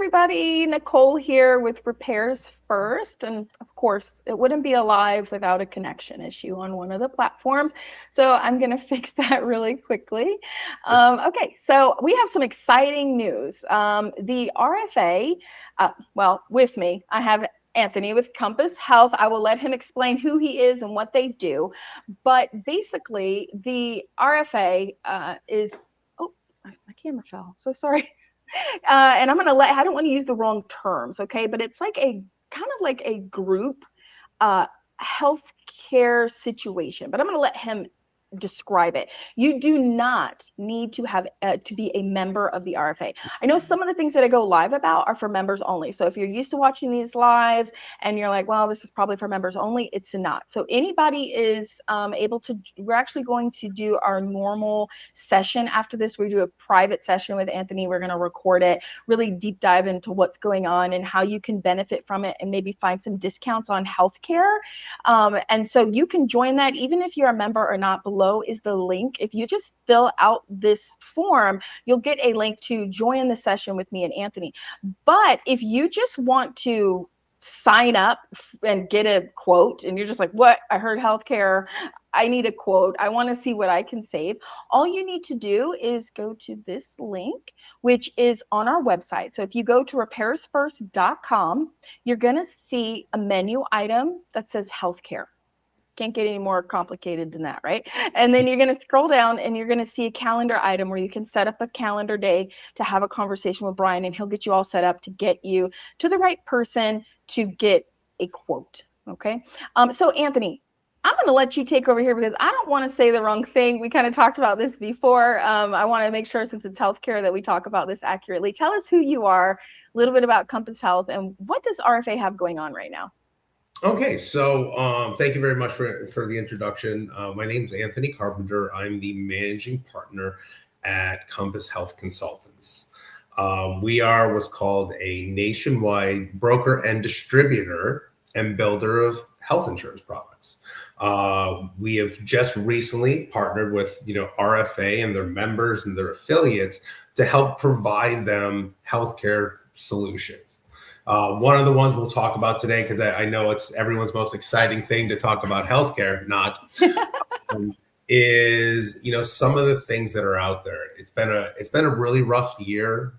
everybody. Nicole here with Repairs First. And of course, it wouldn't be alive without a connection issue on one of the platforms. So I'm going to fix that really quickly. Okay, so we have some exciting news. The RFA, with me, I have Anthony with Compass Health. I will let him explain who he is and what they do. But basically, the RFA is, oh, my camera fell. So sorry. And I don't want to use the wrong terms, okay? But it's like a kind of like a group healthcare situation. But I'm going to let him describe it. You do not need to have to be a member of the RFA. I know some of the things that I go live about are for members only. So if you're used to watching these lives and you're like, well, this is probably for members only, it's not. So anybody is able to, we're actually going to do our normal session after this. We do a private session with Anthony. We're going to record it, really deep dive into what's going on and how you can benefit from it and maybe find some discounts on healthcare. And so you can join that even if you're a member or not. Below is the link. If you just fill out this form, you'll get a link to join the session with me and Anthony. But if you just want to sign up and get a quote and you're just like, what? I heard healthcare. I need a quote. I want to see what I can save. All you need to do is go to this link, which is on our website. So if you go to repairsfirst.com, you're going to see a menu item that says healthcare. Can't get any more complicated than that, right? And then you're going to scroll down and you're going to see a calendar item where you can set up a calendar day to have a conversation with Brian, and he'll get you all set up to get you to the right person to get a quote. Okay. So Anthony, I'm going to let you take over here because I don't want to say the wrong thing. We kind of talked about this before. I want to make sure, since it's healthcare, that we talk about this accurately. Tell us who you are, a little bit about Compass Health, and what does RFA have going on right now? Okay, so thank you very much for the introduction. My name is Anthony Carpenter. I'm the managing partner at Compass Health Consultants. We are what's called a nationwide broker and distributor and builder of health insurance products. We have just recently partnered with RFA and their members and their affiliates to help provide them healthcare solutions. One of the ones we'll talk about today, because I know it's everyone's most exciting thing to talk about healthcare, is some of the things that are out there. It's been a really rough year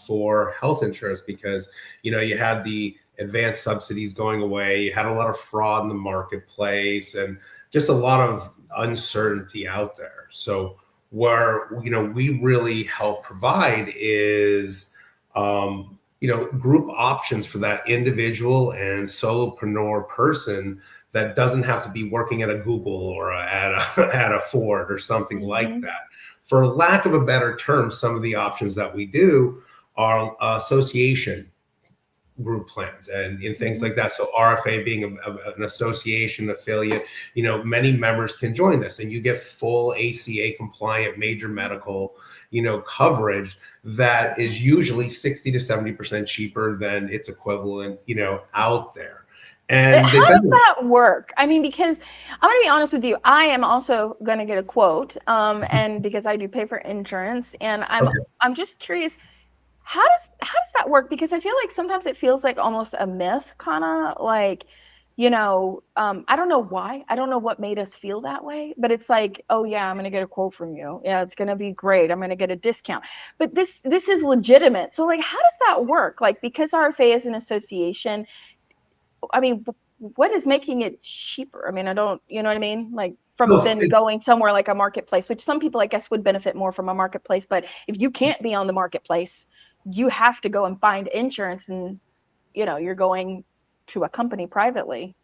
for health insurance because you had the advanced subsidies going away, you had a lot of fraud in the marketplace, and just a lot of uncertainty out there. So where we really help provide is group options for that individual and solopreneur person that doesn't have to be working at a Google or at a Ford or something like that. For lack of a better term, some of the options that we do are association group plans and things like that. So RFA being an association affiliate, many members can join this and you get full ACA compliant major medical, coverage that is usually 60 to 70% cheaper than its equivalent, out there. And how does that work? I mean, because I'm going to be honest with you, I am also going to get a quote, and because I do pay for insurance, and I'm just curious, how does that work? Because I feel like sometimes it feels like almost a myth, kind of like, I don't know why. I don't know what made us feel that way, but it's like, oh yeah, I'm going to get a quote from you. Yeah, it's going to be great. I'm going to get a discount. But this is legitimate. So like, how does that work? Like, because RFA is an association, I mean, what is making it cheaper? I mean, I don't, you know what I mean? Like from then going somewhere like a marketplace, which some people I guess would benefit more from a marketplace. But if you can't be on the marketplace, you have to go and find insurance, and you're going to a company privately.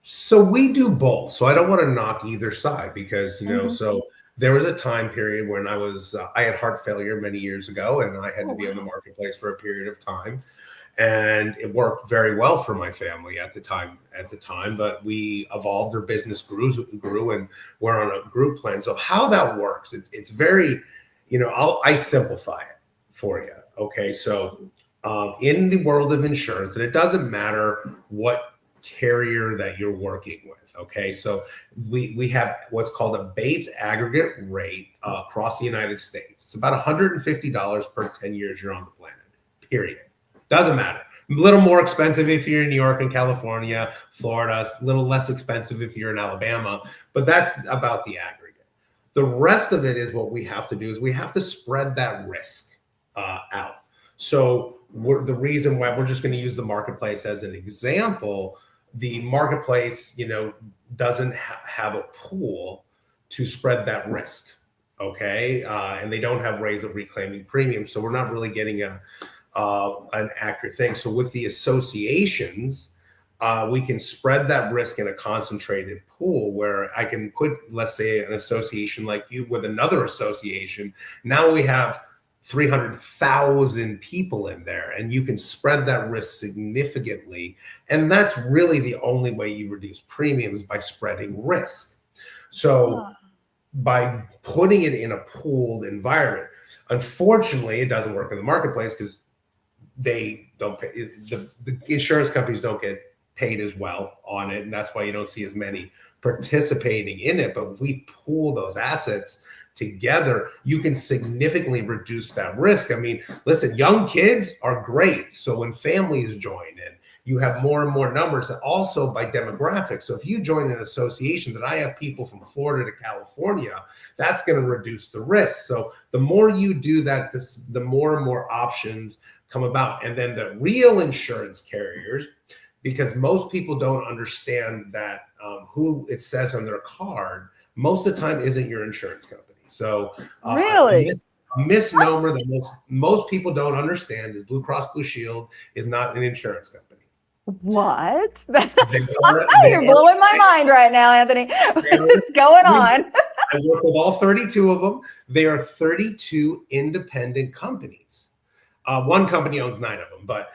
So we do both. So I don't want to knock either side because, so there was a time period when I had heart failure many years ago and I had to be on the marketplace for a period of time. And it worked very well for my family at the time, but we evolved, our business grew and we're on a group plan. So how that works, it's very, I simplify it for you. Okay. So in the world of insurance, and it doesn't matter what carrier that you're working with. Okay. So we have what's called a base aggregate rate across the United States. It's about $150 per 10 years you're on the planet, period. Doesn't matter. A little more expensive if you're in New York and California, Florida, a little less expensive if you're in Alabama, but that's about the aggregate. The rest of it is what we have to do is we have to spread that risk out. So the reason why we're just going to use the marketplace as an example, the marketplace, doesn't have a pool to spread that risk. Okay. And they don't have ways of reclaiming premiums. So we're not really getting an accurate thing. So with the associations, we can spread that risk in a concentrated pool where I can put, let's say, an association like you with another association. Now we have 300,000 people in there, and you can spread that risk significantly. And that's really the only way you reduce premiums, by spreading risk. So by putting it in a pooled environment, unfortunately, it doesn't work in the marketplace because they don't pay, the insurance companies don't get paid as well on it. And that's why you don't see as many participating in it. But if we pool those assets together, you can significantly reduce that risk. I mean, listen, young kids are great. So when families join in, you have more and more numbers, and also by demographics. So if you join an association that I have people from Florida to California, that's going to reduce the risk. So the more you do that, the more and more options come about. And then the real insurance carriers, because most people don't understand that who it says on their card most of the time isn't your insurance company. So really, a misnomer that most people don't understand is Blue Cross Blue Shield is not an insurance company. What? You're blowing my mind right now, Anthony. What's going on? I work with all 32 of them. They are 32 independent companies. One company owns 9 of them, but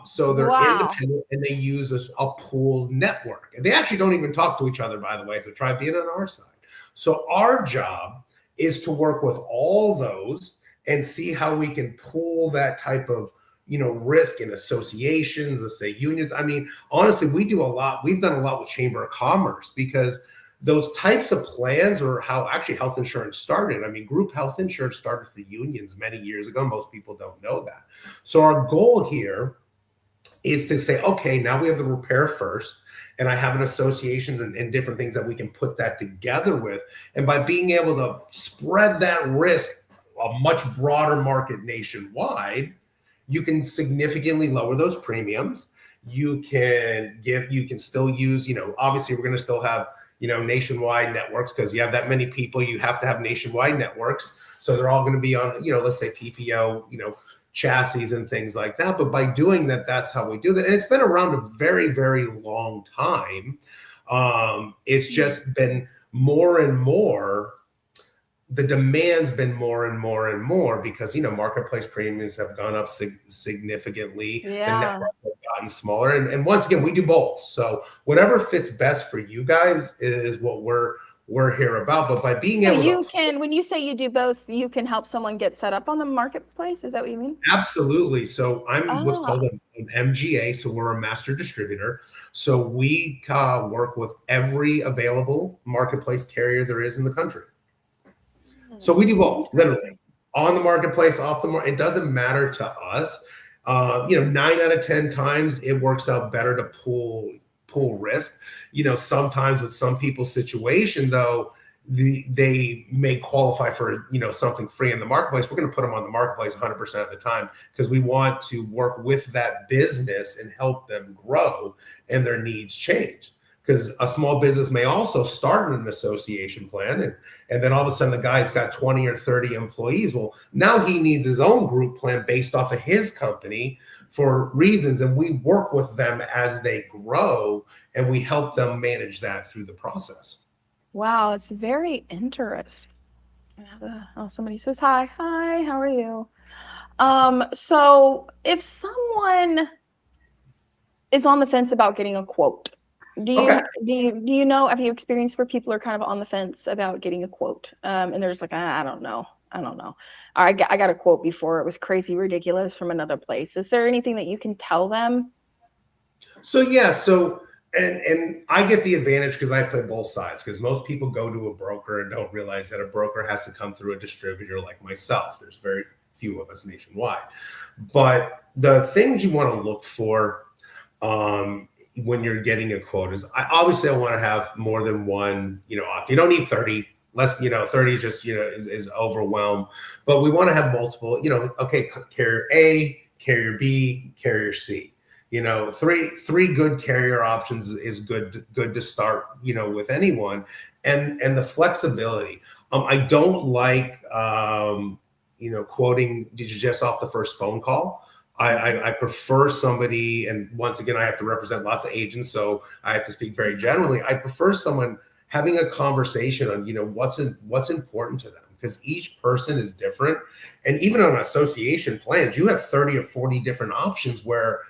so they're independent, and they use a pooled network. And they actually don't even talk to each other, by the way. So try being on our side. So our job is to work with all those and see how we can pool that type of risk in associations, let's say unions. I mean, honestly, we do a lot. We've done a lot with Chamber of Commerce, because those types of plans are how actually health insurance started. I mean, group health insurance started for unions many years ago. Most people don't know that. So our goal here is to say, okay, now we have the repair first, and I have an association and different things that we can put that together with. And by being able to spread that risk a much broader market nationwide, you can significantly lower those premiums. You can still use, obviously we're going to still have, nationwide networks, because you have that many people, you have to have nationwide networks. So they're all going to be on, let's say PPO, chassis and things like that. But by doing that, that's how we do that. And it's been around a very, very long time. It's just been more and more, the demand's been more and more and more, because, marketplace premiums have gone up significantly. Yeah. The network have gotten smaller. And once again, we do both. So whatever fits best for you guys is what we're here about. But by being able to, when you say you do both, you can help someone get set up on the marketplace. Is that what you mean? Absolutely. So I'm what's called an MGA. So we're a master distributor. So we work with every available marketplace carrier there is in the country. So we do both, literally, on the marketplace, off the market. It doesn't matter to us. 9 out of 10 times it works out better to pool risk. Sometimes with some people's situation, though, they may qualify for something free in the marketplace. We're going to put them on the marketplace 100% of the time, because we want to work with that business and help them grow and their needs change. Because a small business may also start in an association plan, and then all of a sudden the guy's got 20 or 30 employees. Well, now he needs his own group plan based off of his company for reasons, and we work with them as they grow, and we help them manage that through the process. Wow, it's very interesting. Oh, somebody says hi. Hi, how are you? So if someone is on the fence about getting a quote, do you know, have you experienced where people are kind of on the fence about getting a quote? And they're just like, I don't know. I got a quote before. It was crazy ridiculous from another place. Is there anything that you can tell them? So yeah, and I get the advantage because I play both sides, because most people go to a broker and don't realize that a broker has to come through a distributor like myself. There's very few of us nationwide. But the things you want to look for when you're getting a quote is, obviously I want to have more than one, you don't need 30, less, 30 is just, is overwhelmed, but we want to have multiple, okay, carrier A, carrier B, carrier C. Three good carrier options is good to start, with anyone, and the flexibility. I don't like, quoting just off the first phone call. I prefer somebody, and once again, I have to represent lots of agents, so I have to speak very generally. I prefer someone having a conversation on, what's important to them, because each person is different. And even on association plans, you have 30 or 40 different options where,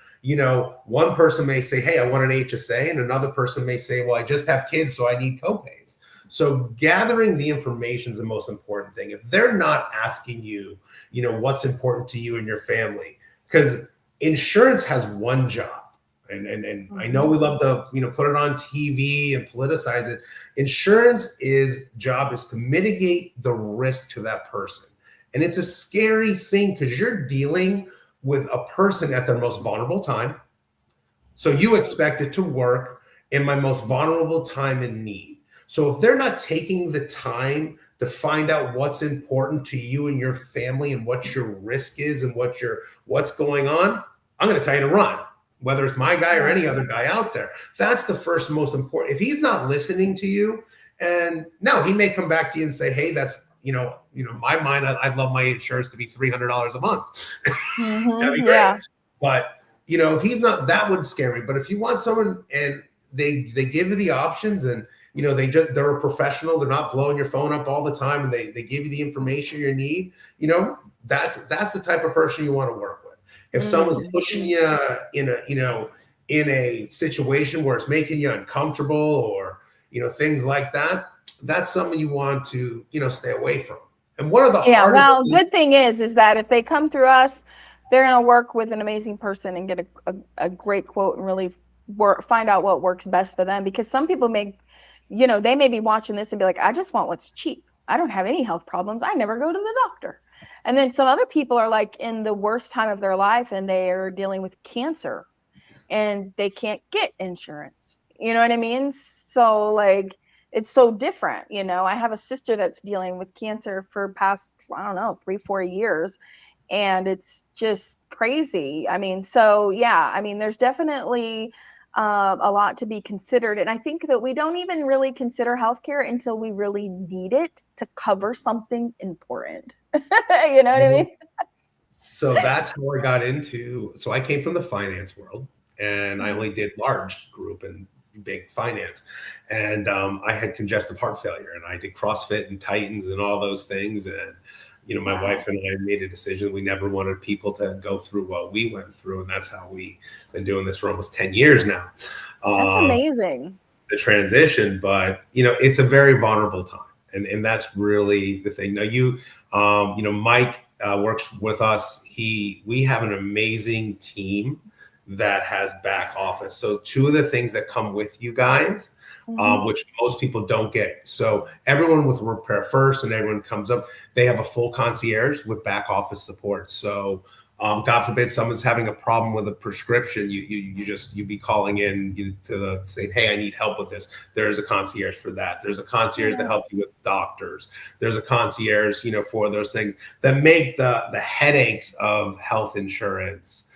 one person may say, hey, I want an HSA, and another person may say, well, I just have kids, so I need copays. So gathering the information is the most important thing. If they're not asking you, what's important to you and your family, because insurance has one job. And I know we love to, put it on TV and politicize it. Insurance job is to mitigate the risk to that person. And it's a scary thing because you're dealing with a person at their most vulnerable time. So you expect it to work in my most vulnerable time in need. So if they're not taking the time to find out what's important to you and your family and what your risk is and what's going on, I'm going to tell you to run, whether it's my guy or any other guy out there. That's the first most important. If he's not listening to you, and now he may come back to you and say, hey, that's, my mind, I'd love my insurance to be $300 a month. That'd be great. Yeah. But, if he's not, that would scare me. But if you want someone and they give you the options, and, they're a professional, they're not blowing your phone up all the time, and they give you the information you need, that's the type of person you want to work with. If someone's pushing you in a situation where it's making you uncomfortable, or, things like that, that's something you want to, stay away from. And one of the hardest good thing is that if they come through us, they're going to work with an amazing person and get a great quote and really find out what works best for them. Because some people may, they may be watching this and be like, I just want what's cheap. I don't have any health problems. I never go to the doctor. And then some other people are like in the worst time of their life and they are dealing with cancer and they can't get insurance. You know what I mean? So like, it's so different. I have a sister that's dealing with cancer for past, 3-4 years. And it's just crazy. There's definitely a lot to be considered. And I think that we don't even really consider healthcare until we really need it to cover something important. You know what I mean? So that's how I got so I came from the finance world, and I only did large group and big finance. And I had congestive heart failure, and I did CrossFit and Titans and all those things. And, my wife and I made a decision. We never wanted people to go through what we went through. And that's how we've been doing this for almost 10 years now. That's amazing. The transition, but, it's a very vulnerable time. And that's really the thing. Now Mike works with us. We have an amazing team that has back office. So two of the things that come with you guys, which most people don't get. So everyone with Repair First and everyone comes up, they have a full concierge with back office support. So God forbid someone's having a problem with a prescription, you be calling in saying, hey, I need help with this. There's a concierge for that. There's a concierge to help you with doctors. There's a concierge, for those things that make the headaches of health insurance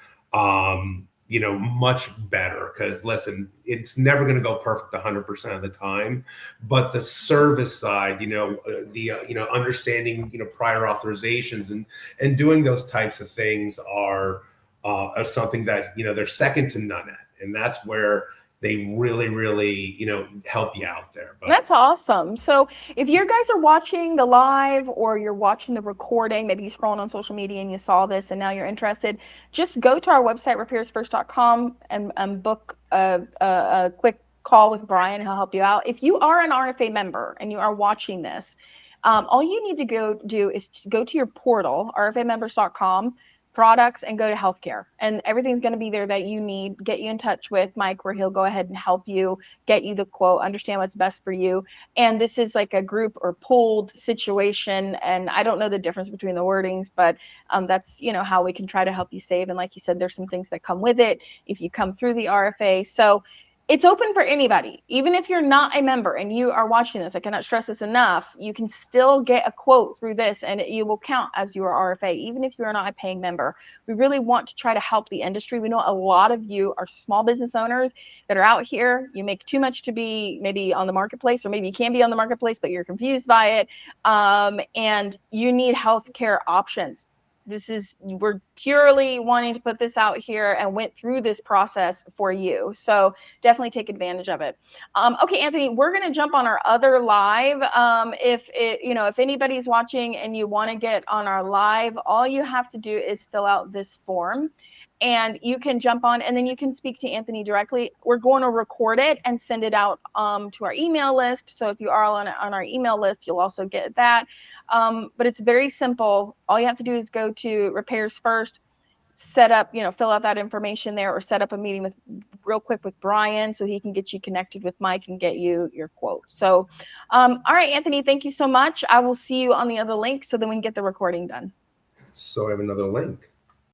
much better. Because listen, it's never going to go perfect 100% of the time, but the service side, understanding, prior authorizations and doing those types of things are something that, they're second to none at. And that's where they really, really, help you out there. But that's awesome. So if you guys are watching the live or you're watching the recording, maybe you're scrolling on social media and you saw this and now you're interested, just go to our website, repairsfirst.com, and book a quick call with Brian. He'll help you out. If you are an RFA member and you are watching this, all you need to go do is go to your portal, rfamembers.com, products, and go to healthcare. And everything's going to be there that you need. Get you in touch with Mike, where he'll go ahead and help you, get you the quote, understand what's best for you. And this is like a group or pooled situation. And I don't know the difference between the wordings, but that's, you know, how we can try to help you save. And like you said, there's some things that come with it if you come through the RFA. So it's open for anybody. Even if you're not a member and you are watching this, I cannot stress this enough, you can still get a quote through this and you will count as your RFA, even if you are not a paying member. We really want to try to help the industry. We know a lot of you are small business owners that are out here. You make too much to be maybe on the marketplace, or maybe you can be on the marketplace, but you're confused by it. And you need healthcare options. We're purely wanting to put this out here and went through this process for you. So definitely take advantage of it. Okay, Anthony, we're going to jump on our other live. If anybody's watching and you want to get on our live, all you have to do is fill out this form and you can jump on and then you can speak to Anthony directly. We're going to record it and send it out to our email list. So if you are on our email list, you'll also get that. But it's very simple. All you have to do is go to Repairs First, set up, fill out that information there, or set up a meeting real quick with Brian so he can get you connected with Mike and get you your quote. So, all right, Anthony, thank you so much. I will see you on the other link so then we can get the recording done. So I have another link.